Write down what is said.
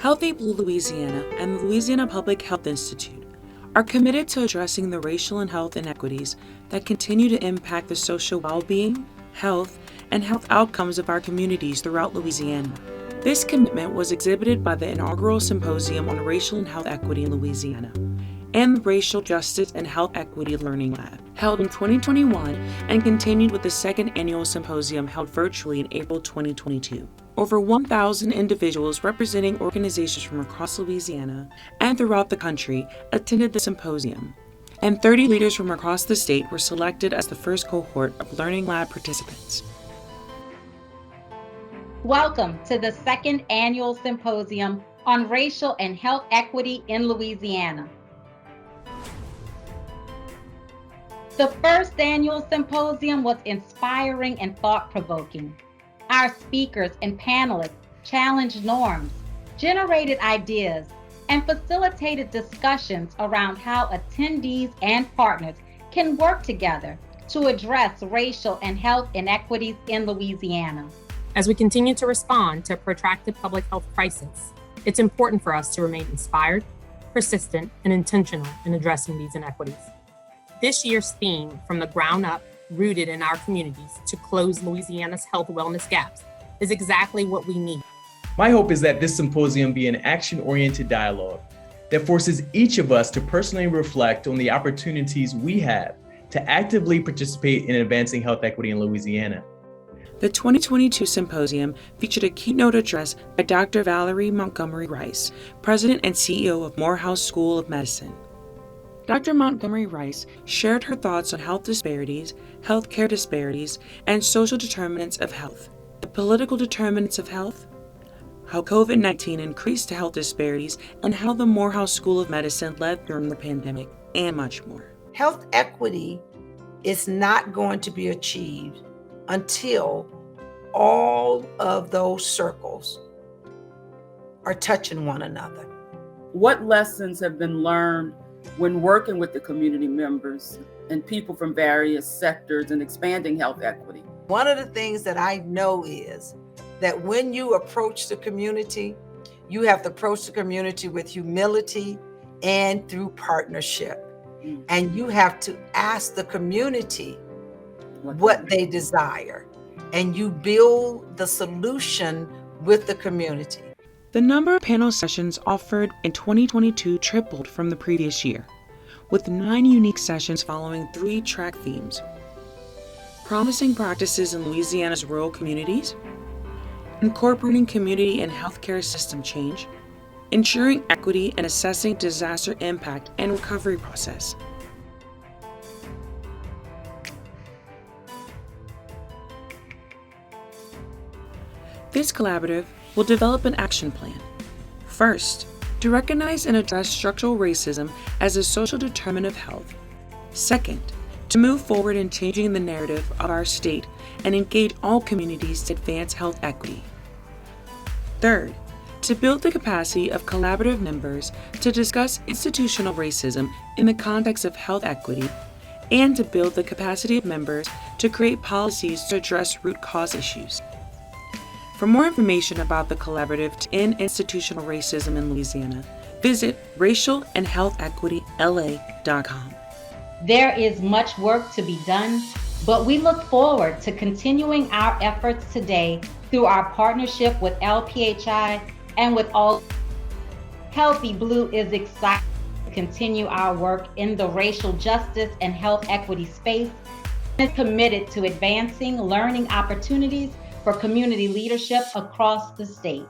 Healthy Blue Louisiana and the Louisiana Public Health Institute are committed to addressing the racial and health inequities that continue to impact the social well-being, health, and health outcomes of our communities throughout Louisiana. This commitment was exhibited by the inaugural Symposium on Racial and Health Equity in Louisiana and the Racial Justice and Health Equity Learning Lab, held in 2021 and continued with the second annual symposium held virtually in April 2022. Over 1,000 individuals representing organizations from across Louisiana and throughout the country attended the symposium, and 30 leaders from across the state were selected as the first cohort of Learning Lab participants. Welcome to the second annual Symposium on Racial and Health Equity in Louisiana. The first annual symposium was inspiring and thought-provoking. Our speakers and panelists challenged norms, generated ideas, and facilitated discussions around how attendees and partners can work together to address racial and health inequities in Louisiana. As we continue to respond to a protracted public health crisis, it's important for us to remain inspired, persistent, and intentional in addressing these inequities. This year's theme, From the Ground Up, Rooted in Our Communities to Close Louisiana's Health Wellness Gaps, is exactly what we need. My hope is that this symposium be an action-oriented dialogue that forces each of us to personally reflect on the opportunities we have to actively participate in advancing health equity in Louisiana. The 2022 symposium featured a keynote address by Dr. Valerie Montgomery Rice, President and CEO of Morehouse School of Medicine. Dr. Montgomery Rice shared her thoughts on health disparities, healthcare disparities, and social determinants of health, the political determinants of health, how COVID-19 increased health disparities, and how the Morehouse School of Medicine led during the pandemic, and much more. Health equity is not going to be achieved until all of those circles are touching one another. What lessons have been learned when working with the community members and people from various sectors and expanding health equity? One of the things that I know is that when you approach the community, you have to approach the community with humility and through partnership. And you have to ask the community what they desire, and you build the solution with the community. The number of panel sessions offered in 2022 tripled from the previous year, with 9 unique sessions following 3 track themes: promising practices in Louisiana's rural communities, incorporating community and healthcare system change, ensuring equity and assessing disaster impact and recovery process. This collaborative will develop an action plan. First, to recognize and address structural racism as a social determinant of health. Second, to move forward in changing the narrative of our state and engage all communities to advance health equity. Third, to build the capacity of collaborative members to discuss institutional racism in the context of health equity, and to build the capacity of members to create policies to address root cause issues. For more information about the collaborative to end institutional racism in Louisiana, visit racialandhealthequityla.com. There is much work to be done, but we look forward to continuing our efforts today through our partnership with LPHI and with all. Healthy Blue is excited to continue our work in the racial justice and health equity space and is committed to advancing learning opportunities for community leadership across the state.